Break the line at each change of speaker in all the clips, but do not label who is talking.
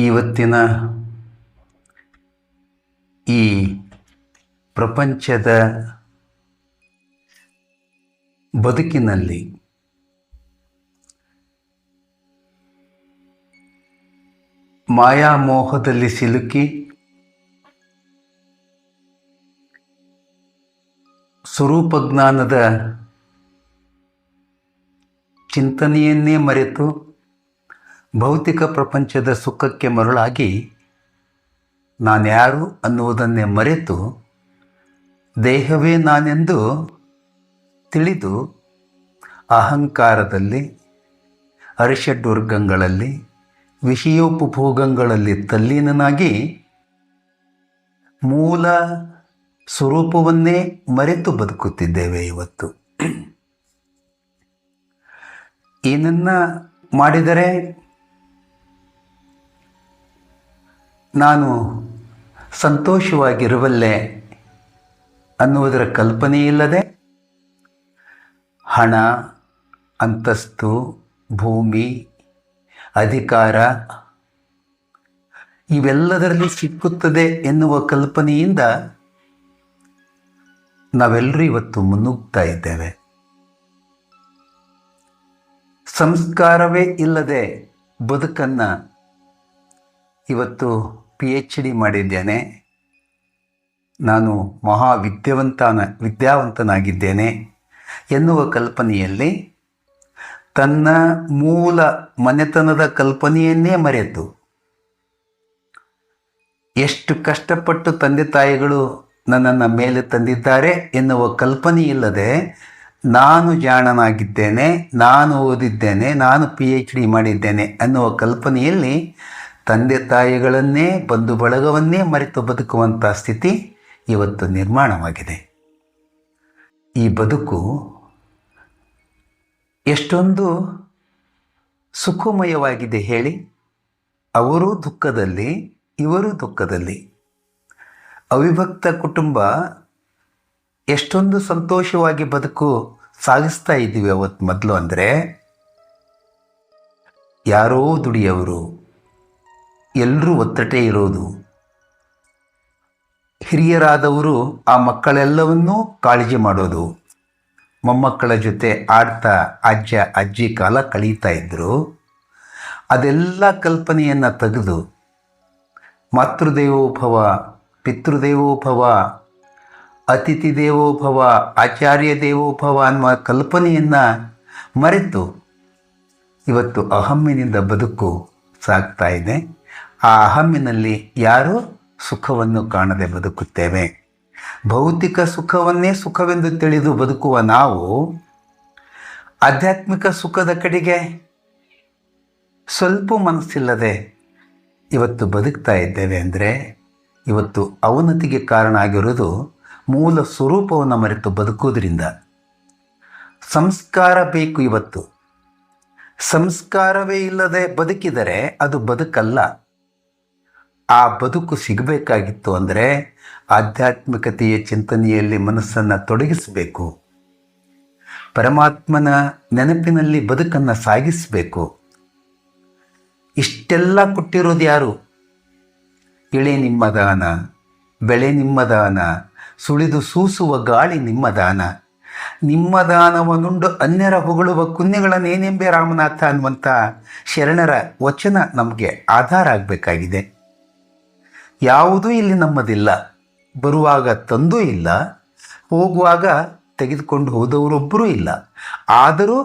ಇವತ್ತಿನ ಈ ಪ್ರಪಂಚದ ಬದುಕಿನಲ್ಲಿ ಮಾಯಾಮೋಹದಲ್ಲಿ ಸಿಲುಕಿ ಸ್ವರೂಪಜ್ಞಾನದ ಚಿಂತನೆಯನ್ನೇ ಮರೆತು ಭೌತಿಕ ಪ್ರಪಂಚದ ಸುಖಕ್ಕೆ ಮರುಳಾಗಿ ನಾನ್ಯಾರು ಅನ್ನುವುದನ್ನೇ ಮರೆತು ದೇಹವೇ ನಾನೆಂದು ತಿಳಿದು ಅಹಂಕಾರದಲ್ಲಿ ಅರಿಷಡ್ವರ್ಗಗಳಲ್ಲಿ ವಿಷಯೋಪಭೋಗಗಳಲ್ಲಿ ತಲ್ಲೀನನಾಗಿ ಮೂಲ ಸ್ವರೂಪವನ್ನೇ ಮರೆತು ಬದುಕುತ್ತಿದ್ದೇವೆ. ಇವತ್ತು ಏನನ್ನ ಮಾಡಿದರೆ ನಾನು ಸಂತೋಷವಾಗಿರುವಲ್ಲೆ ಅನ್ನುವುದರ ಕಲ್ಪನೆಯಿಲ್ಲದೆ ಹಣ, ಅಂತಸ್ತು, ಭೂಮಿ, ಅಧಿಕಾರ ಇವೆಲ್ಲದರಲ್ಲಿ ಸಿಕ್ಕುತ್ತದೆ ಎನ್ನುವ ಕಲ್ಪನೆಯಿಂದ ನಾವೆಲ್ಲರೂ ಇವತ್ತು ಮುನ್ನುಗ್ತಾ ಇದ್ದೇವೆ. ಸಂಸ್ಕಾರವೇ ಇಲ್ಲದೆ ಬದುಕನ್ನು ಇವತ್ತು PhD ಮಾಡಿದ್ದೇನೆ, ನಾನು ವಿದ್ಯಾವಂತನಾಗಿದ್ದೇನೆ ಎನ್ನುವ ಕಲ್ಪನೆಯಲ್ಲಿ ತನ್ನ ಮೂಲ ಮನೆತನದ ಕಲ್ಪನೆಯನ್ನೇ ಮರೆತು ಎಷ್ಟು ಕಷ್ಟಪಟ್ಟು ತಂದೆ ತಾಯಿಗಳು ನನ್ನನ್ನು ಮೇಲೆ ತಂದಿದ್ದಾರೆ ಎನ್ನುವ ಕಲ್ಪನೆ ಇಲ್ಲದೆ ನಾನು ಜಾಣನಾಗಿದ್ದೇನೆ, ನಾನು ಓದಿದ್ದೇನೆ, ನಾನು PhD ಮಾಡಿದ್ದೇನೆ ಅನ್ನುವ ಕಲ್ಪನೆಯಲ್ಲಿ ತಂದೆ ತಾಯಿಗಳನ್ನೇ ಬಂಧು ಬಳಗವನ್ನೇ ಮರೆತು ಬದುಕುವಂಥ ಸ್ಥಿತಿ ಇವತ್ತು ನಿರ್ಮಾಣವಾಗಿದೆ. ಈ ಬದುಕು ಎಷ್ಟೊಂದು ಸುಖಮಯವಾಗಿದೆ ಹೇಳಿ. ಅವರೂ ದುಃಖದಲ್ಲಿ, ಇವರೂ ದುಃಖದಲ್ಲಿ. ಅವಿಭಕ್ತ ಕುಟುಂಬ ಎಷ್ಟೊಂದು ಸಂತೋಷವಾಗಿ ಬದುಕು ಸಾಗಿಸ್ತಾ ಇದ್ದೀವಿ ಅವತ್ತು. ಮೊದಲು ಅಂದರೆ ಯಾರೋ ದುಡಿಯೋರು, ಎಲ್ಲರೂ ಒತ್ತಟೆ ಇರೋದು, ಹಿರಿಯರಾದವರು ಆ ಮಕ್ಕಳೆಲ್ಲವನ್ನೂ ಕಾಳಜಿ ಮಾಡೋದು, ಮೊಮ್ಮಕ್ಕಳ ಜೊತೆ ಆಡ್ತಾ ಅಜ್ಜಿ ಕಾಲ ಕಳೀತಾ ಇದ್ದರು. ಅದೆಲ್ಲ ಕಲ್ಪನೆಯನ್ನು ತೆಗೆದು ಮಾತೃದೇವೋಭವ, ಪಿತೃದೇವೋಭವ, ಅತಿಥಿ ದೇವೋಭವ, ಆಚಾರ್ಯ ದೇವೋಭವ ಅನ್ನುವ ಕಲ್ಪನೆಯನ್ನು ಮರೆತು ಇವತ್ತು ಅಹಮ್ಮಿನಿಂದ ಬದುಕು ಸಾಗ್ತಾ ಇದೆ. ಆ ಅಹಮ್ಮಿನಲ್ಲಿ ಯಾರೂ ಸುಖವನ್ನು ಕಾಣದೆ ಬದುಕುತ್ತೇವೆ. ಭೌತಿಕ ಸುಖವನ್ನೇ ಸುಖವೆಂದು ತಿಳಿದು ಬದುಕುವ ನಾವು ಆಧ್ಯಾತ್ಮಿಕ ಸುಖದ ಕಡೆಗೆ ಸ್ವಲ್ಪ ಮನಸ್ಸಿಲ್ಲದೆ ಇವತ್ತು ಬದುಕ್ತಾ ಇದ್ದೇವೆ ಅಂದರೆ ಇವತ್ತು ಅವನತಿಗೆ ಕಾರಣ ಆಗಿರೋದು ಮೂಲ ಸ್ವರೂಪವನ್ನು ಮರೆತು ಬದುಕುವುದರಿಂದ. ಸಂಸ್ಕಾರ ಬೇಕು. ಇವತ್ತು ಸಂಸ್ಕಾರವೇ ಇಲ್ಲದೆ ಬದುಕಿದರೆ ಅದು ಬದುಕಲ್ಲ. ಆ ಬದುಕು ಸಿಗಬೇಕಾಗಿತ್ತು ಅಂದರೆ ಆಧ್ಯಾತ್ಮಿಕತೆಯ ಚಿಂತನೆಯಲ್ಲಿ ಮನಸ್ಸನ್ನು ತೊಡಗಿಸಬೇಕು, ಪರಮಾತ್ಮನ ನೆನಪಿನಲ್ಲಿ ಬದುಕನ್ನು ಸಾಗಿಸಬೇಕು. ಇಷ್ಟೆಲ್ಲ ಕೊಟ್ಟಿರೋದು ಯಾರು? ಇಳೆ ನಿಮ್ಮ ದಾನ, ಬೆಳೆ ನಿಮ್ಮ ದಾನ, ಸುಳಿದು ಸೂಸುವ ಗಾಳಿ ನಿಮ್ಮ ದಾನ, ನಿಮ್ಮ ದಾನವನುಂಡು ಅನ್ಯರ ಹೊಗಳುವ ಕುನ್ಯಗಳನ್ನೇನೆಂಬೆ ರಾಮನಾಥ ಅನ್ನುವಂಥ ಶರಣರ ವಚನ ನಮಗೆ ಆಧಾರ ಆಗಬೇಕಾಗಿದೆ. ಯಾವುದೂ ಇಲ್ಲಿ ನಮ್ಮದಿಲ್ಲ. ಬರುವಾಗ ತಂದೂ ಇಲ್ಲ, ಹೋಗುವಾಗ ತೆಗೆದುಕೊಂಡು ಹೋದವರೊಬ್ಬರೂ ಇಲ್ಲ. ಆದರೂ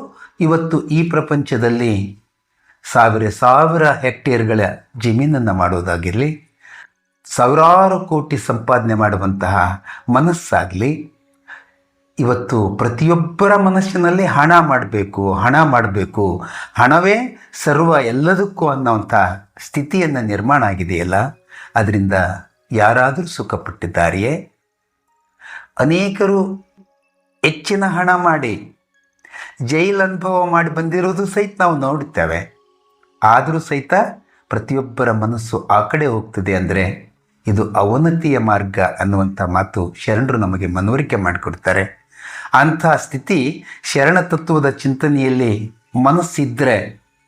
ಇವತ್ತು ಈ ಪ್ರಪಂಚದಲ್ಲಿ ಸಾವಿರ ಹೆಕ್ಟೇರ್ಗಳ ಜಮೀನನ್ನು ಮಾಡೋದಾಗಿರಲಿ, ಸಾವಿರಾರು ಕೋಟಿ ಸಂಪಾದನೆ ಮಾಡುವಂತಹ ಮನಸ್ಸಾಗಲಿ, ಇವತ್ತು ಪ್ರತಿಯೊಬ್ಬರ ಮನಸ್ಸಿನಲ್ಲಿ ಹಣ ಮಾಡಬೇಕು, ಹಣವೇ ಸರ್ವ ಎಲ್ಲದಕ್ಕೂ ಅನ್ನೋವಂಥ ಸ್ಥಿತಿಯನ್ನು ನಿರ್ಮಾಣ ಆಗಿದೆಯಲ್ಲ, ಅದರಿಂದ ಯಾರಾದರೂ ಸುಖಪಟ್ಟಿದ್ದಾರೆಯೇ? ಅನೇಕರು ಹೆಚ್ಚಿನ ಹಣ ಮಾಡಿ ಜೈಲು ಅನುಭವ ಮಾಡಿ ಬಂದಿರೋದು ಸಹಿತ ನಾವು ನೋಡುತ್ತೇವೆ. ಆದರೂ ಸಹಿತ ಪ್ರತಿಯೊಬ್ಬರ ಮನಸ್ಸು ಆ ಕಡೆ ಹೋಗ್ತದೆ ಅಂದರೆ ಇದು ಅವನತಿಯ ಮಾರ್ಗ ಅನ್ನುವಂಥ ಮಾತು ಶರಣರು ನಮಗೆ ಮನವರಿಕೆ ಮಾಡಿಕೊಡ್ತಾರೆ. ಅಂಥ ಸ್ಥಿತಿ ಶರಣ ತತ್ವದ ಚಿಂತನೆಯಲ್ಲಿ ಮನಸ್ಸಿದ್ದರೆ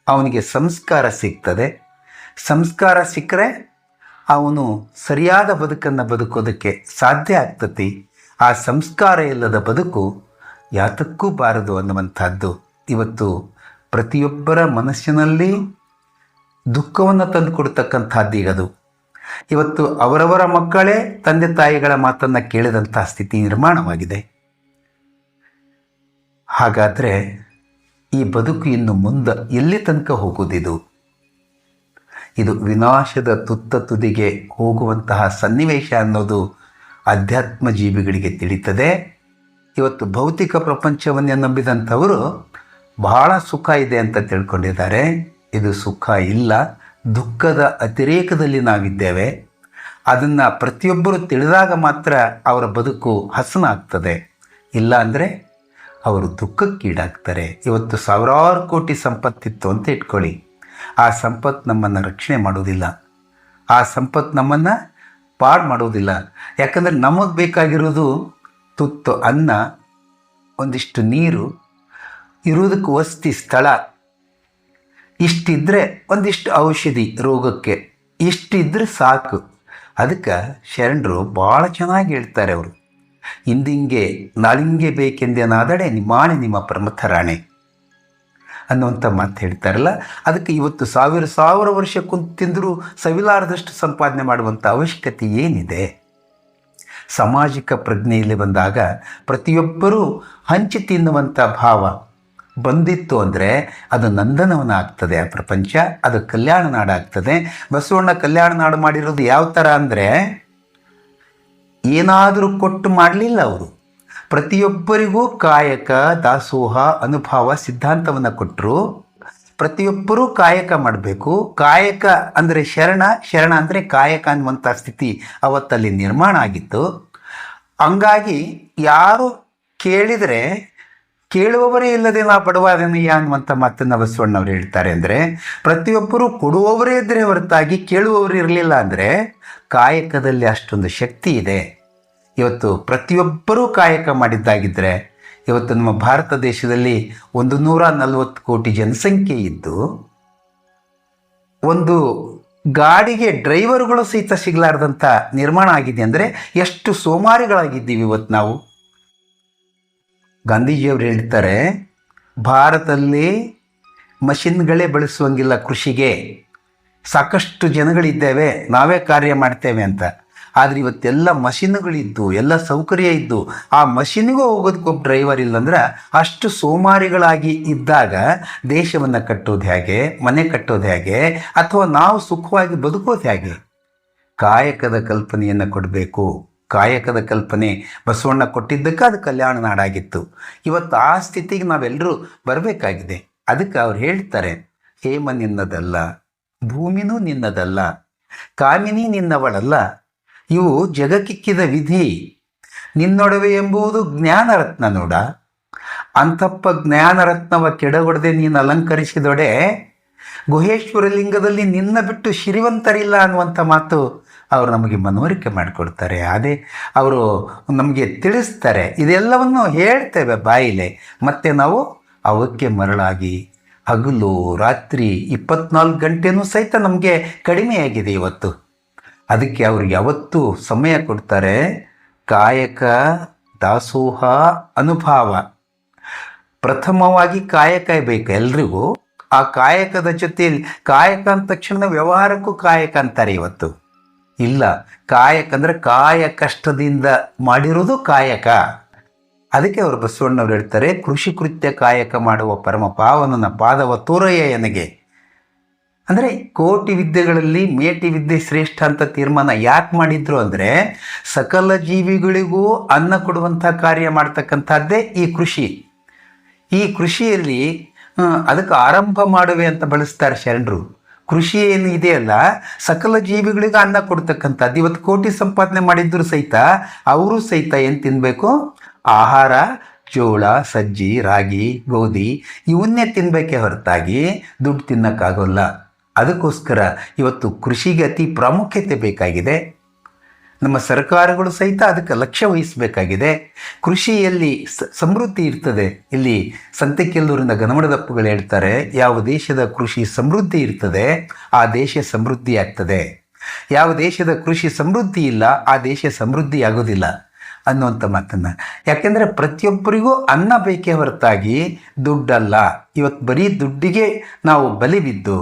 ಅವನಿಗೆ ಸಂಸ್ಕಾರ ಸಿಗ್ತದೆ. ಸಂಸ್ಕಾರ ಸಿಕ್ಕರೆ ಅವನು ಸರಿಯಾದ ಬದುಕನ್ನು ಬದುಕೋದಕ್ಕೆ ಸಾಧ್ಯ ಆಗ್ತತಿ. ಆ ಸಂಸ್ಕಾರ ಇಲ್ಲದ ಬದುಕು ಯಾತಕ್ಕೂ ಬಾರದು ಅನ್ನುವಂಥದ್ದು ಇವತ್ತು ಪ್ರತಿಯೊಬ್ಬರ ಮನಸ್ಸಿನಲ್ಲಿ ದುಃಖವನ್ನು ತಂದು ಕೊಡ್ತಕ್ಕಂಥದ್ದು ಈಗದು. ಇವತ್ತು ಅವರವರ ಮಕ್ಕಳೇ ತಂದೆ ತಾಯಿಗಳ ಮಾತನ್ನು ಕೇಳಿದಂಥ ಸ್ಥಿತಿ ನಿರ್ಮಾಣವಾಗಿದೆ. ಹಾಗಾದರೆ ಈ ಬದುಕು ಇನ್ನು ಮುಂದೆ ಎಲ್ಲಿ ತನಕ ಹೋಗುವುದಿದು? ಇದು ವಿನಾಶದ ತುತ್ತ ತುದಿಗೆ ಹೋಗುವಂತಹ ಸನ್ನಿವೇಶ ಅನ್ನೋದು ಅಧ್ಯಾತ್ಮ ಜೀವಿಗಳಿಗೆ ತಿಳಿತದೆ. ಇವತ್ತು ಭೌತಿಕ ಪ್ರಪಂಚವನ್ನೇ ನಂಬಿದಂಥವರು ಬಹಳ ಸುಖ ಇದೆ ಅಂತ ತಿಳ್ಕೊಂಡಿದ್ದಾರೆ. ಇದು ಸುಖ ಇಲ್ಲ, ದುಃಖದ ಅತಿರೇಕದಲ್ಲಿ ನಾವಿದ್ದೇವೆ. ಅದನ್ನು ಪ್ರತಿಯೊಬ್ಬರು ತಿಳಿದಾಗ ಮಾತ್ರ ಅವರ ಬದುಕು ಹಸನಾಗ್ತದೆ. ಇಲ್ಲ ಅಂದರೆ ಅವರು ದುಃಖಕ್ಕೀಡಾಗ್ತಾರೆ. ಇವತ್ತು ಸಾವಿರಾರು ಕೋಟಿ ಸಂಪತ್ತಿತ್ತು ಅಂತ ಇಟ್ಕೊಳ್ಳಿ, ಆ ಸಂಪತ್ತು ನಮ್ಮನ್ನು ರಕ್ಷಣೆ ಮಾಡೋದಿಲ್ಲ, ಆ ಸಂಪತ್ತು ನಮ್ಮನ್ನು ಪಾಡು ಮಾಡೋದಿಲ್ಲ. ಯಾಕಂದರೆ ನಮಗೆ ಬೇಕಾಗಿರೋದು ತುತ್ತು ಅನ್ನ, ಒಂದಿಷ್ಟು ನೀರು, ಇರುವುದಕ್ಕೆ ವಸತಿ ಸ್ಥಳ, ಇಷ್ಟಿದ್ದರೆ ಒಂದಿಷ್ಟು ಔಷಧಿ ರೋಗಕ್ಕೆ, ಇಷ್ಟಿದ್ರೆ ಸಾಕು. ಅದಕ್ಕೆ ಶರಣರು ಭಾಳ ಚೆನ್ನಾಗಿ ಹೇಳ್ತಾರೆ. ಅವರು ಇಂದಿಂಗೆ ನಾಳಿಂಗೆ ಬೇಕೆಂದೇನಾದಡೆ ನಿಮಾಣೆ ನಿಮ್ಮ ಪ್ರಮಥರಾಣೆ ಅನ್ನುವಂಥ ಮಾತು ಹೇಳ್ತಾರಲ್ಲ. ಅದಕ್ಕೆ ಇವತ್ತು ಸಾವಿರ ಸಾವಿರ ವರ್ಷ ಕುಂತು ತಿಂದರೂ ಸವಿಲಾರದಷ್ಟು ಸಂಪಾದನೆ ಮಾಡುವಂಥ ಅವಶ್ಯಕತೆ ಏನಿದೆ? ಸಾಮಾಜಿಕ ಪ್ರಜ್ಞೆಯಲ್ಲಿ ಬಂದಾಗ ಪ್ರತಿಯೊಬ್ಬರೂ ಹಂಚಿ ತಿನ್ನುವಂಥ ಭಾವ ಬಂದಿತ್ತು ಅಂದರೆ ಅದು ನಂದನವನ ಆಗ್ತದೆ. ಆ ಪ್ರಪಂಚ ಅದು ಕಲ್ಯಾಣ ನಾಡಾಗ್ತದೆ. ಬಸವಣ್ಣ ಕಲ್ಯಾಣ ನಾಡು ಮಾಡಿರೋದು ಯಾವ ಥರ ಅಂದರೆ, ಏನಾದರೂ ಕೊಟ್ಟು ಮಾಡಲಿಲ್ಲ ಅವರು. ಪ್ರತಿಯೊಬ್ಬರಿಗೂ ಕಾಯಕ ದಾಸೋಹ ಅನುಭವ ಸಿದ್ಧಾಂತವನ್ನು ಕೊಟ್ಟರು. ಪ್ರತಿಯೊಬ್ಬರೂ ಕಾಯಕ ಮಾಡಬೇಕು. ಕಾಯಕ ಅಂದರೆ ಶರಣ, ಶರಣ ಅಂದರೆ ಕಾಯಕ ಅನ್ನುವಂಥ ಸ್ಥಿತಿ ಅವತ್ತಲ್ಲಿ ನಿರ್ಮಾಣ ಆಗಿತ್ತು. ಹಂಗಾಗಿ ಯಾರು ಕೇಳಿದರೆ ಕೇಳುವವರೇ ಇಲ್ಲದೆ ನಾ ಬಡವಾದನಯ್ಯ ಅನ್ನುವಂಥ ಮಾತನ್ನು ಬಸವಣ್ಣವ್ರು ಹೇಳ್ತಾರೆ. ಅಂದರೆ ಪ್ರತಿಯೊಬ್ಬರೂ ಕೊಡುವವರೇ ಇದ್ದರೆ ಹೊರತಾಗಿ ಕೇಳುವವರು ಇರಲಿಲ್ಲ. ಅಂದರೆ ಕಾಯಕದಲ್ಲಿ ಅಷ್ಟೊಂದು ಶಕ್ತಿ ಇದೆ. ಇವತ್ತು ಪ್ರತಿಯೊಬ್ಬರೂ ಕಾಯಕ ಮಾಡಿದ್ದಾಗಿದ್ದರೆ ಇವತ್ತು ನಮ್ಮ ಭಾರತ ದೇಶದಲ್ಲಿ 140 ಕೋಟಿ ಜನಸಂಖ್ಯೆ ಇದ್ದು ಒಂದು ಗಾಡಿಗೆ ಡ್ರೈವರ್ಗಳು ಸಹಿತ ಸಿಗಲಾರ್ದಂಥ ನಿರ್ಮಾಣ ಆಗಿದೆ. ಅಂದರೆ ಎಷ್ಟು ಸೋಮಾರಿಗಳಾಗಿದ್ದೀವಿ ಇವತ್ತು ನಾವು. ಗಾಂಧೀಜಿಯವರು ಹೇಳ್ತಾರೆ, ಭಾರತದಲ್ಲಿ ಮಷಿನ್ಗಳೇ ಬಳಸುವಂಗಿಲ್ಲ ಕೃಷಿಗೆ, ಸಾಕಷ್ಟು ಜನಗಳಿದ್ದೇವೆ, ನಾವೇ ಕಾರ್ಯ ಮಾಡ್ತೇವೆ ಅಂತ. ಆದರೆ ಇವತ್ತೆಲ್ಲ ಮಷಿನ್ಗಳಿದ್ದು, ಎಲ್ಲ ಸೌಕರ್ಯ ಇದ್ದು, ಆ ಮಷಿನ್ಗೂ ಹೋಗೋದಕ್ಕೊಬ್ಬ ಡ್ರೈವರ್ ಇಲ್ಲಂದ್ರೆ ಅಷ್ಟು ಸೋಮಾರಿಗಳಾಗಿ ಇದ್ದಾಗ ದೇಶವನ್ನು ಕಟ್ಟೋದು ಹೇಗೆ, ಮನೆ ಕಟ್ಟೋದು ಹೇಗೆ, ಅಥವಾ ನಾವು ಸುಖವಾಗಿ ಬದುಕೋದು ಹೇಗೆ? ಕಾಯಕದ ಕಲ್ಪನೆಯನ್ನು ಕೊಡಬೇಕು. ಕಾಯಕದ ಕಲ್ಪನೆ ಬಸವಣ್ಣ ಕೊಟ್ಟಿದ್ದಕ್ಕೆ ಅದು ಕಲ್ಯಾಣ ನಾಡಾಗಿತ್ತು. ಇವತ್ತು ಆ ಸ್ಥಿತಿಗೆ ನಾವೆಲ್ಲರೂ ಬರಬೇಕಾಗಿದೆ. ಅದಕ್ಕೆ ಅವ್ರು ಹೇಳ್ತಾರೆ, ಹೇಮ ನಿನ್ನದಲ್ಲ, ಭೂಮಿನೂ ನಿನ್ನದಲ್ಲ, ಕಾಮಿನಿ ನಿನ್ನವಳಲ್ಲ, ಇವು ಜಗಕ್ಕಿಕ್ಕಿದ ವಿಧಿ, ನಿನ್ನೊಡವೆ ಎಂಬುದು ಜ್ಞಾನರತ್ನ ನೋಡ, ಅಂತಪ್ಪ ಜ್ಞಾನರತ್ನವ ಕೆಡಗೊಡದೆ ನೀನು ಅಲಂಕರಿಸಿದೊಡೆ, ಗುಹೇಶ್ವರ ಲಿಂಗದಲ್ಲಿ ನಿನ್ನ ಬಿಟ್ಟು ಶ್ರೀವಂತರಿಲ್ಲ ಅನ್ನುವಂಥ ಮಾತು ಅವರು ನಮಗೆ ಮನವರಿಕೆ ಮಾಡಿಕೊಡ್ತಾರೆ. ಅದೇ ಅವರು ನಮಗೆ ತಿಳಿಸ್ತಾರೆ. ಇದೆಲ್ಲವನ್ನು ಹೇಳ್ತೇವೆ ಬಾಯಿಲೆ, ಮತ್ತು ನಾವು ಅವಕ್ಕೆ ಮರಳಾಗಿ ಹಗಲು ರಾತ್ರಿ 24 ಗಂಟೆನೂ ಸಹಿತ ನಮಗೆ ಕಡಿಮೆಯಾಗಿದೆ ಇವತ್ತು. ಅದಕ್ಕೆ ಅವರು ಯಾವತ್ತೂ ಸಮಯ ಕೊಡ್ತಾರೆ. ಕಾಯಕ ದಾಸೋಹ ಅನುಭವ, ಪ್ರಥಮವಾಗಿ ಕಾಯಕ ಬೇಕು ಎಲ್ರಿಗೂ. ಆ ಕಾಯಕದ ಜೊತೆಯಲ್ಲಿ ಕಾಯಕ ಅಂದ ತಕ್ಷಣ ವ್ಯವಹಾರಕ್ಕೂ ಕಾಯಕ ಅಂತಾರೆ ಇವತ್ತು. ಇಲ್ಲ, ಕಾಯಕ ಅಂದರೆ ಕಾಯ ಕಷ್ಟದಿಂದ ಮಾಡಿರೋದು ಕಾಯಕ. ಅದಕ್ಕೆ ಅವರು ಬಸವಣ್ಣವ್ರು ಹೇಳ್ತಾರೆ, ಕೃಷಿ ಕೃತ್ಯ ಕಾಯಕ ಮಾಡುವ ಪರಮ ಪಾವನನ ಪಾದವ ತೋರಯ್ಯ ಎನಗೆ. ಅಂದರೆ ಕೋಟಿ ವಿದ್ಯೆಗಳಲ್ಲಿ ಮೇಟಿ ವಿದ್ಯೆ ಶ್ರೇಷ್ಠ ಅಂತ ತೀರ್ಮಾನ ಯಾಕೆ ಮಾಡಿದ್ರು ಅಂದರೆ, ಸಕಲ ಜೀವಿಗಳಿಗೂ ಅನ್ನ ಕೊಡುವಂಥ ಕಾರ್ಯ ಮಾಡ್ತಕ್ಕಂಥದ್ದೇ ಈ ಕೃಷಿ. ಈ ಕೃಷಿಯಲ್ಲಿ ಅದಕ್ಕೆ ಆರಂಭ ಮಾಡುವೆ ಅಂತ ಬಳಸ್ತಾರೆ ಶರಣರು. ಕೃಷಿ ಏನು ಇದೆಯಲ್ಲ, ಸಕಲ ಜೀವಿಗಳಿಗೂ ಅನ್ನ ಕೊಡ್ತಕ್ಕಂಥದ್ದು. ಇವತ್ತು ಕೋಟಿ ಸಂಪಾದನೆ ಮಾಡಿದ್ರು ಸಹಿತ ಅವರು ಸಹಿತ ಏನು ತಿನ್ನಬೇಕು? ಆಹಾರ, ಜೋಳ, ಸಜ್ಜಿ, ರಾಗಿ, ಗೋಧಿ ಇವನ್ನೇ ತಿನ್ನಬೇಕೇ ಹೊರತಾಗಿ ದುಡ್ಡು ತಿನ್ನೋಕ್ಕಾಗೋಲ್ಲ. ಅದಕ್ಕೋಸ್ಕರ ಇವತ್ತು ಕೃಷಿಗೆ ಅತಿ ಪ್ರಾಮುಖ್ಯತೆ ಬೇಕಾಗಿದೆ. ನಮ್ಮ ಸರ್ಕಾರಗಳು ಸಹಿತ ಅದಕ್ಕೆ ಲಕ್ಷ್ಯ ವಹಿಸಬೇಕಾಗಿದೆ. ಕೃಷಿಯಲ್ಲಿ ಸಮೃದ್ಧಿ ಇರ್ತದೆ. ಇಲ್ಲಿ ಸಂತೆಕೆಲ್ಲೂರಿನ ಗನಮಡದಪ್ಪಗಳು ಹೇಳ್ತಾರೆ, ಯಾವ ದೇಶದ ಕೃಷಿ ಸಮೃದ್ಧಿ ಇರ್ತದೆ ಆ ದೇಶ ಸಮೃದ್ಧಿ ಆಗ್ತದೆ, ಯಾವ ದೇಶದ ಕೃಷಿ ಸಮೃದ್ಧಿ ಇಲ್ಲ ಆ ದೇಶ ಸಮೃದ್ಧಿ ಆಗೋದಿಲ್ಲ ಅನ್ನುವಂಥ ಮಾತನ್ನು. ಯಾಕೆಂದರೆ ಪ್ರತಿಯೊಬ್ಬರಿಗೂ ಅನ್ನ ಬೇಕೇ ಹೊರತಾಗಿ ದುಡ್ಡಲ್ಲ. ಇವತ್ತು ಬರೀ ದುಡ್ಡಿಗೆ ನಾವು ಬಲಿ ಬಿದ್ದು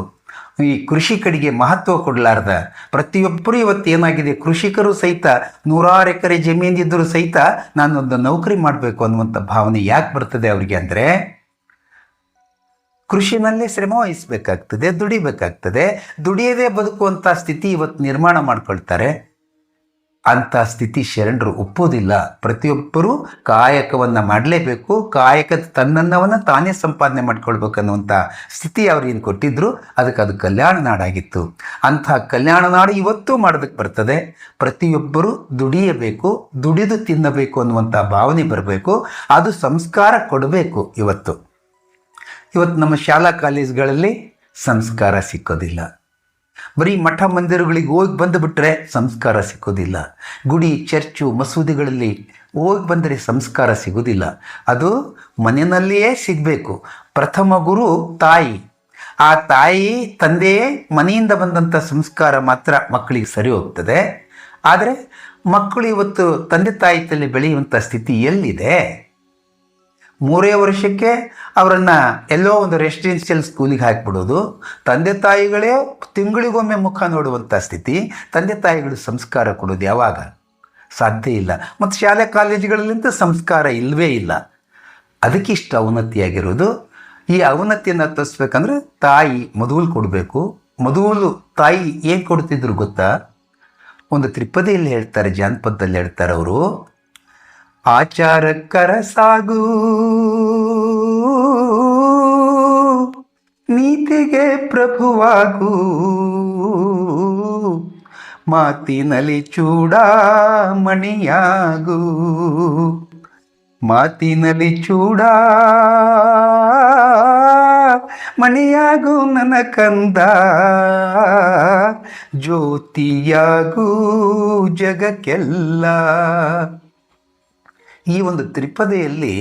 ಈ ಕೃಷಿ ಕಡೆಗೆ ಮಹತ್ವ ಕೊಡಲಾರ್ದ ಪ್ರತಿಯೊಬ್ಬರು ಇವತ್ತು ಏನಾಗಿದೆ, ಕೃಷಿಕರು ಸಹಿತ 100 ಎಕರೆ ಜಮೀನಿದ್ದರೂ ಸಹಿತ ನಾನೊಂದು ನೌಕರಿ ಮಾಡಬೇಕು ಅನ್ನುವಂಥ ಭಾವನೆ ಯಾಕೆ ಬರ್ತದೆ ಅವರಿಗೆ ಅಂದರೆ, ಕೃಷಿನಲ್ಲೇ ಶ್ರಮ ವಹಿಸಬೇಕಾಗ್ತದೆ, ದುಡಿಬೇಕಾಗ್ತದೆ. ದುಡಿಯದೇ ಬದುಕುವಂಥ ಸ್ಥಿತಿ ಇವತ್ತು ನಿರ್ಮಾಣ ಮಾಡ್ಕೊಳ್ತಾರೆ. ಅಂಥ ಸ್ಥಿತಿ ಶರಣರು ಒಪ್ಪೋದಿಲ್ಲ. ಪ್ರತಿಯೊಬ್ಬರೂ ಕಾಯಕವನ್ನು ಮಾಡಲೇಬೇಕು, ಕಾಯಕದ ತನ್ನನ್ನವನ್ನು ತಾನೇ ಸಂಪಾದನೆ ಮಾಡ್ಕೊಳ್ಬೇಕು ಅನ್ನುವಂಥ ಸ್ಥಿತಿ ಅವ್ರೇನು ಕೊಟ್ಟಿದ್ರು, ಅದು ಕಲ್ಯಾಣ ನಾಡಾಗಿತ್ತು. ಅಂಥ ಕಲ್ಯಾಣ ನಾಡು ಇವತ್ತೂ ಮಾಡೋದಕ್ಕೆ ಬರ್ತದೆ. ಪ್ರತಿಯೊಬ್ಬರೂ ದುಡಿಯಬೇಕು, ದುಡಿದು ತಿನ್ನಬೇಕು ಅನ್ನುವಂಥ ಭಾವನೆ ಬರಬೇಕು. ಅದು ಸಂಸ್ಕಾರ ಕೊಡಬೇಕು. ಇವತ್ತು ನಮ್ಮ ಶಾಲಾ ಕಾಲೇಜುಗಳಲ್ಲಿ ಸಂಸ್ಕಾರ ಸಿಕ್ಕೋದಿಲ್ಲ. ಬರೀ ಮಠ ಮಂದಿರಗಳಿಗೆ ಹೋಗಿ ಬಂದುಬಿಟ್ರೆ ಸಂಸ್ಕಾರ ಸಿಕ್ಕೋದಿಲ್ಲ. ಗುಡಿ, ಚರ್ಚು, ಮಸೂದಿಗಳಲ್ಲಿ ಹೋಗಿ ಬಂದರೆ ಸಂಸ್ಕಾರ ಸಿಗೋದಿಲ್ಲ. ಅದು ಮನೆಯಲ್ಲಿಯೇ ಸಿಗಬೇಕು. ಪ್ರಥಮ ಗುರು ತಾಯಿ. ಆ ತಾಯಿ ತಂದೆಯೇ ಮನೆಯಿಂದ ಬಂದಂಥ ಸಂಸ್ಕಾರ ಮಾತ್ರ ಮಕ್ಕಳಿಗೆ ಸರಿ ಹೋಗ್ತದೆ. ಆದರೆ ಮಕ್ಕಳು ಇವತ್ತು ತಂದೆ ತಾಯಿ ತಲೆ ಬೆಳೆಯುವಂಥ ಸ್ಥಿತಿ ಎಲ್ಲಿದೆ? 3 ವರ್ಷಕ್ಕೆ ಅವರನ್ನು ಎಲ್ಲೋ ಒಂದು ರೆಸಿಡೆನ್ಷಿಯಲ್ ಸ್ಕೂಲಿಗೆ ಹಾಕಿಬಿಡೋದು. ತಂದೆ ತಾಯಿಗಳೇ ತಿಂಗಳಿಗೊಮ್ಮೆ ಮುಖ ನೋಡುವಂಥ ಸ್ಥಿತಿ. ತಂದೆ ತಾಯಿಗಳು ಸಂಸ್ಕಾರ ಕೊಡೋದು ಯಾವಾಗ? ಸಾಧ್ಯ ಇಲ್ಲ. ಮತ್ತು ಶಾಲೆ ಕಾಲೇಜುಗಳಲ್ಲಿಂತ ಸಂಸ್ಕಾರ ಇಲ್ಲವೇ ಇಲ್ಲ. ಅದಕ್ಕಿಷ್ಟು ಅವನತಿಯಾಗಿರೋದು. ಈ ಅವನತಿಯನ್ನು ತೋರಿಸ್ಬೇಕಂದ್ರೆ ತಾಯಿ ಮದುವಲು ಕೊಡಬೇಕು. ಮದುವಲು ತಾಯಿ ಏನು ಕೊಡ್ತಿದ್ರು ಗೊತ್ತಾ? ಒಂದು ತ್ರಿಪದಿಯಲ್ಲಿ ಹೇಳ್ತಾರೆ, ಜಾನಪದದಲ್ಲಿ ಹೇಳ್ತಾರೆ ಅವರು, ಆಚಾರಕ್ಕರ ಸಾಗು, ನೀತಿಗೆ ಪ್ರಭುವಾಗು, ಮಾತಿನಲ್ಲಿ ಚೂಡಾಮಣಿಯಾಗು, ಮಾತಿನಲ್ಲಿ ಮಣಿಯಾಗು ನನ್ನ ಕಂದ, ಜ್ಯೋತಿಯಾಗು ಜಗಕ್ಕೆಲ್ಲ. ಈ ಒಂದು ತ್ರಿಪದಿಯಲ್ಲಿ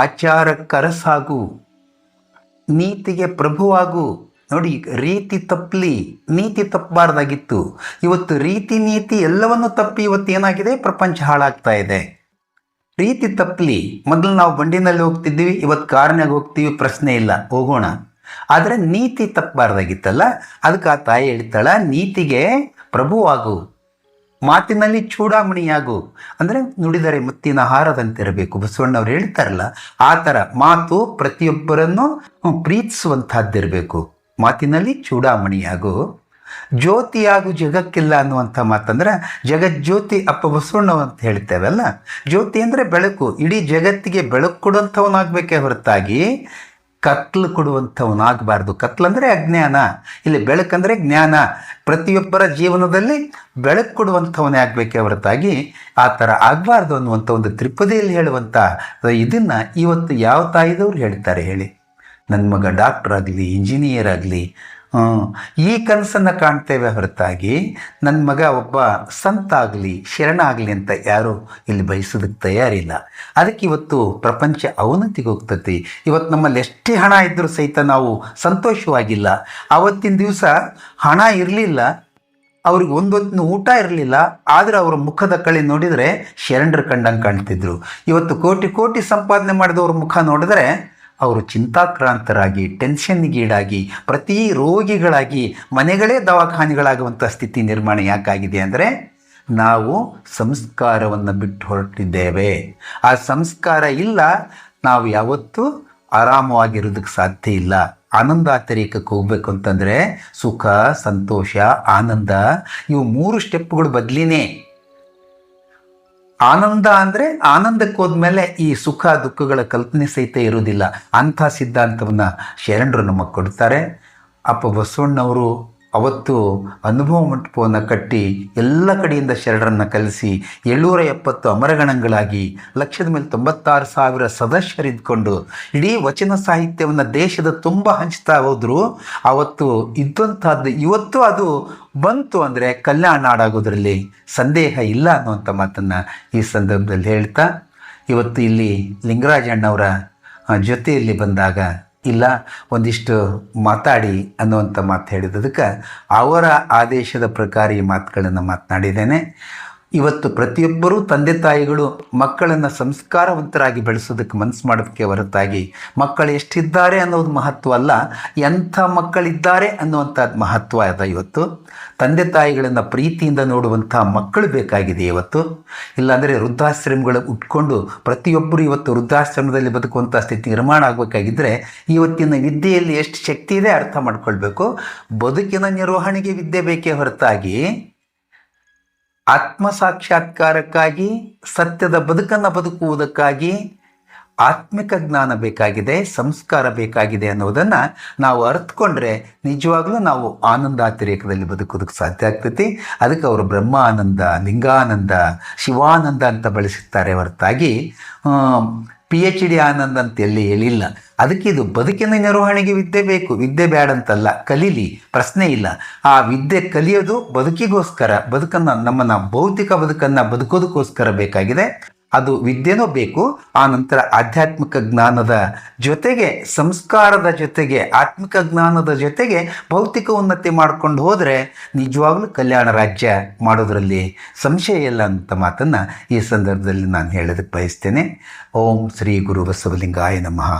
ಆಚಾರಕ್ಕರಸಾಗು, ನೀತಿಗೆ ಪ್ರಭುವಾಗು. ನೋಡಿ, ರೀತಿ ತಪ್ಪಲಿ, ನೀತಿ ತಪ್ಪಬಾರ್ದಾಗಿತ್ತು. ಇವತ್ತು ರೀತಿ ನೀತಿ ಎಲ್ಲವನ್ನು ತಪ್ಪಿ ಇವತ್ತು ಏನಾಗಿದೆ, ಪ್ರಪಂಚ ಹಾಳಾಗ್ತಾ ಇದೆ. ರೀತಿ ತಪ್ಪಲಿ. ಮೊದಲು ನಾವು ಬಂಡಿನಲ್ಲಿ ಹೋಗ್ತಿದ್ವಿ, ಇವತ್ತು ಕಾರ್ನಾಗ ಹೋಗ್ತೀವಿ, ಪ್ರಶ್ನೆ ಇಲ್ಲ, ಹೋಗೋಣ. ಆದರೆ ನೀತಿ ತಪ್ಪಬಾರ್ದಾಗಿತ್ತಲ್ಲ. ಅದಕ್ಕೆ ಆ ತಾಯಿ ಹೇಳ್ತಾಳ, ನೀತಿಗೆ ಪ್ರಭುವಾಗು, ಮಾತಿನಲ್ಲಿ ಚೂಡಾಮಣಿಯಾಗು. ಅಂದರೆ ನುಡಿದರೆ ಮುತ್ತಿನ ಹಾರದಂತಿರಬೇಕು. ಬಸವಣ್ಣವ್ರು ಹೇಳ್ತಾರಲ್ಲ, ಆ ಥರ ಮಾತು ಪ್ರತಿಯೊಬ್ಬರನ್ನು ಪ್ರೀತಿಸುವಂತಹದ್ದಿರಬೇಕು. ಮಾತಿನಲ್ಲಿ ಚೂಡಾಮಣಿಯಾಗು, ಜ್ಯೋತಿಯಾಗು ಜಗಕ್ಕಿಲ್ಲ ಅನ್ನುವಂಥ ಮಾತಂದ್ರೆ ಜಗಜ್ಯೋತಿ ಅಪ್ಪ ಬಸವಣ್ಣವ್ ಅಂತ ಹೇಳ್ತೇವಲ್ಲ. ಜ್ಯೋತಿ ಅಂದರೆ ಬೆಳಕು, ಇಡೀ ಜಗತ್ತಿಗೆ ಬೆಳಕು ಕೊಡುವಂಥವನಾಗಬೇಕೇ ಹೊರತಾಗಿ ಕತ್ಲು ಕೊಡುವಂಥವನಾಗಬಾರ್ದು. ಕತ್ಲಂದರೆ ಅಜ್ಞಾನ, ಇಲ್ಲಿ ಬೆಳಕಂದರೆ ಜ್ಞಾನ. ಪ್ರತಿಯೊಬ್ಬರ ಜೀವನದಲ್ಲಿ ಬೆಳಕು ಕೊಡುವಂಥವನೇ ಆಗಬೇಕೇ ಹೊರತಾಗಿ ಆ ಥರ ಆಗಬಾರ್ದು ಅನ್ನುವಂಥ ಒಂದು ತ್ರಿಪದಿಯಲ್ಲಿ ಹೇಳುವಂಥ ಇದನ್ನು ಇವತ್ತು ಯಾವ ತಾಯಿದವ್ರು ಹೇಳ್ತಾರೆ ಹೇಳಿ? ನನ್ನ ಮಗ ಡಾಕ್ಟರ್ ಆಗಲಿ, ಇಂಜಿನಿಯರ್ ಆಗಲಿ, ಈ ಕನಸನ್ನು ಕಾಣ್ತೇವೆ ಹೊರತಾಗಿ ನನ್ನ ಮಗ ಒಬ್ಬ ಸಂತ ಆಗಲಿ, ಶರಣ ಆಗಲಿ ಅಂತ ಯಾರೂ ಇಲ್ಲಿ ಬಯಸೋದಕ್ಕೆ ತಯಾರಿಲ್ಲ. ಅದಕ್ಕೆ ಇವತ್ತು ಪ್ರಪಂಚ ಅವನತಿಗೆ ಹೋಗ್ತತಿ. ಇವತ್ತು ನಮ್ಮಲ್ಲಿ ಎಷ್ಟೇ ಹಣ ಇದ್ದರೂ ಸಹಿತ ನಾವು ಸಂತೋಷವಾಗಿಲ್ಲ. ಆವತ್ತಿನ ದಿವಸ ಹಣ ಇರಲಿಲ್ಲ, ಅವ್ರಿಗೆ ಒಂದೊತ್ತಿನ ಊಟ ಇರಲಿಲ್ಲ, ಆದರೆ ಅವರ ಮುಖದ ಕಳೆ ನೋಡಿದರೆ ಶರಣರು ಕಂಡಂಗೆ ಕಾಣ್ತಿದ್ರು. ಇವತ್ತು ಕೋಟಿ ಕೋಟಿ ಸಂಪಾದನೆ ಮಾಡಿದವ್ರ ಮುಖ ನೋಡಿದ್ರೆ ಅವರು ಚಿಂತಾಕ್ರಾಂತರಾಗಿ, ಟೆನ್ಷನ್ಗೀಡಾಗಿ, ಪ್ರತಿ ರೋಗಿಗಳಾಗಿ, ಮನೆಗಳೇ ದವಾಖಾನೆಗಳಾಗುವಂಥ ಸ್ಥಿತಿ ನಿರ್ಮಾಣ ಯಾಕಾಗಿದೆ ಅಂದರೆ ನಾವು ಸಂಸ್ಕಾರವನ್ನು ಬಿಟ್ಟು ಹೊರಟಿದ್ದೇವೆ. ಆ ಸಂಸ್ಕಾರ ಇಲ್ಲ, ನಾವು ಯಾವತ್ತೂ ಆರಾಮವಾಗಿರೋದಕ್ಕೆ ಸಾಧ್ಯ ಇಲ್ಲ. ಆನಂದಾತರಿಕಕ್ಕೆ ಹೋಗ್ಬೇಕು ಅಂತಂದರೆ ಸುಖ, ಸಂತೋಷ, ಆನಂದ, ಇವು 3 ಸ್ಟೆಪ್ಗಳು ಬದಲಿನೇ. ಆನಂದ ಅಂದರೆ ಆನಂದಕ್ಕೆ ಹೋದ್ಮೇಲೆ ಈ ಸುಖ ದುಃಖಗಳ ಕಲ್ಪನೆ ಸಹಿತ ಇರುವುದಿಲ್ಲ. ಅಂಥ ಸಿದ್ಧಾಂತವನ್ನು ಶರಣರು ನಮಗೆ ಕೊಡ್ತಾರೆ. ಅಪ್ಪ ಬಸವಣ್ಣವರು ಅವತ್ತು ಅನುಭವ ಮಂಟಪವನ್ನು ಕಟ್ಟಿ ಎಲ್ಲ ಕಡೆಯಿಂದ ಶರಣರನ್ನು ಕಲಿಸಿ 770 ಅಮರಗಣಗಳಾಗಿ ಲಕ್ಷದ ಮೇಲೆ 96,000 ಸದಸ್ಯರಿದ್ಕೊಂಡು ಇಡೀ ವಚನ ಸಾಹಿತ್ಯವನ್ನು ದೇಶದ ತುಂಬ ಹಂಚ್ತಾ ಹೋದರು. ಅವತ್ತು ಇದ್ದಂಥದ್ದು ಇವತ್ತು ಅದು ಬಂತು ಅಂದರೆ ಕಲ್ಯಾಣ ನಾಡಾಗೋದ್ರಲ್ಲಿ ಸಂದೇಹ ಇಲ್ಲ ಅನ್ನುವಂಥ ಮಾತನ್ನು ಈ ಸಂದರ್ಭದಲ್ಲಿ ಹೇಳ್ತಾ, ಇವತ್ತು ಇಲ್ಲಿ ಲಿಂಗರಾಜಣ್ಣವರ ಜೊತೆಯಲ್ಲಿ ಬಂದಾಗ ಇಲ್ಲ ಒಂದಿಷ್ಟು ಮಾತಾಡಿ ಅನ್ನುವಂಥ ಮಾತು ಹೇಳಿದ್ದಕ್ಕೆ ಅವರ ಆದೇಶದ ಪ್ರಕಾರ ಈ ಮಾತುಗಳನ್ನು ಮಾತನಾಡಿದ್ದೇನೆ. ಇವತ್ತು ಪ್ರತಿಯೊಬ್ಬರೂ ತಂದೆ ತಾಯಿಗಳು ಮಕ್ಕಳನ್ನು ಸಂಸ್ಕಾರವಂತರಾಗಿ ಬೆಳೆಸೋದಕ್ಕೆ ಮನಸ್ಸು ಮಾಡೋದಕ್ಕೆ ಹೊರತಾಗಿ ಮಕ್ಕಳು ಎಷ್ಟಿದ್ದಾರೆ ಅನ್ನೋದು ಮಹತ್ವ ಅಲ್ಲ, ಎಂಥ ಮಕ್ಕಳಿದ್ದಾರೆ ಅನ್ನುವಂಥದ್ದು ಮಹತ್ವ ಅದ. ಇವತ್ತು ತಂದೆ ತಾಯಿಗಳನ್ನು ಪ್ರೀತಿಯಿಂದ ನೋಡುವಂಥ ಮಕ್ಕಳು ಬೇಕಾಗಿದೆ ಇವತ್ತು. ಇಲ್ಲಾಂದರೆ ವೃದ್ಧಾಶ್ರಮಗಳು ಉಟ್ಕೊಂಡು ಪ್ರತಿಯೊಬ್ಬರು ಇವತ್ತು ವೃದ್ಧಾಶ್ರಮದಲ್ಲಿ ಬದುಕುವಂಥ ಸ್ಥಿತಿ ನಿರ್ಮಾಣ ಆಗಬೇಕಾಗಿದ್ದರೆ ಇವತ್ತಿನ ವಿದ್ಯೆಯಲ್ಲಿ ಎಷ್ಟು ಶಕ್ತಿ ಇದೆ ಅರ್ಥ ಮಾಡ್ಕೊಳ್ಬೇಕು. ಬದುಕಿನ ನಿರ್ವಹಣೆಗೆ ವಿದ್ಯೆ ಬೇಕೇ ಹೊರತಾಗಿ ಆತ್ಮ ಸಾಕ್ಷಾತ್ಕಾರಕ್ಕಾಗಿ ಸತ್ಯದ ಬದುಕನ್ನು ಬದುಕುವುದಕ್ಕಾಗಿ ಆತ್ಮಿಕ ಜ್ಞಾನ ಬೇಕಾಗಿದೆ, ಸಂಸ್ಕಾರ ಬೇಕಾಗಿದೆ ಅನ್ನೋದನ್ನು ನಾವು ಅರ್ಥಕೊಂಡ್ರೆ ನಿಜವಾಗ್ಲೂ ನಾವು ಆನಂದಾತಿರೇಕದಲ್ಲಿ ಬದುಕೋದಕ್ಕೆ ಸಾಧ್ಯ ಆಗ್ತೈತಿ. ಅದಕ್ಕೆ ಅವರು ಬ್ರಹ್ಮಾನಂದ, ಲಿಂಗಾನಂದ, ಶಿವಾನಂದ ಅಂತ ಬಳಸುತ್ತಾರೆ ಹೊರತಾಗಿ PhD ಆನಂದ ಅಂತ ಎಲ್ಲಿ ಹೇಳಿಲ್ಲ. ಅದಕ್ಕೆ ಇದು ಬದುಕಿನ ನಿರ್ವಹಣೆಗೆ ವಿದ್ಯೆ ಬೇಕು, ವಿದ್ಯೆ ಬೇಡಂತಲ್ಲ, ಕಲೀಲಿ, ಪ್ರಶ್ನೆ ಇಲ್ಲ. ಆ ವಿದ್ಯೆ ಕಲಿಯೋದು ಬದುಕಿಗೋಸ್ಕರ, ಬದುಕನ್ನು ನಮ್ಮನ್ನು ಭೌತಿಕ ಬದುಕನ್ನು ಬದುಕೋದಕ್ಕೋಸ್ಕರ ಬೇಕಾಗಿದೆ. ಅದು ವಿದ್ಯೆನೂ ಬೇಕು. ಆ ನಂತರ ಆಧ್ಯಾತ್ಮಿಕ ಜ್ಞಾನದ ಜೊತೆಗೆ ಸಂಸ್ಕಾರದ ಜೊತೆಗೆ ಆತ್ಮಿಕ ಜ್ಞಾನದ ಜೊತೆಗೆ ಭೌತಿಕ ಉನ್ನತಿ ಮಾಡ್ಕೊಂಡು ಹೋದರೆ ನಿಜವಾಗ್ಲೂ ಕಲ್ಯಾಣ ರಾಜ್ಯ ಮಾಡೋದರಲ್ಲಿ ಸಂಶಯ ಇಲ್ಲ ಅಂತ ಮಾತನ್ನು ಈ ಸಂದರ್ಭದಲ್ಲಿ ನಾನು ಹೇಳೋದಕ್ಕೆ ಬಯಸ್ತೇನೆ. ಓಂ ಶ್ರೀ ಗುರು ಬಸವಲಿಂಗಾಯ ನಮಃ.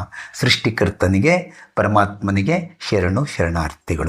ಸೃಷ್ಟಿಕರ್ತನಿಗೆ ಪರಮಾತ್ಮನಿಗೆ ಶರಣು ಶರಣಾರ್ಥಿಗಳು.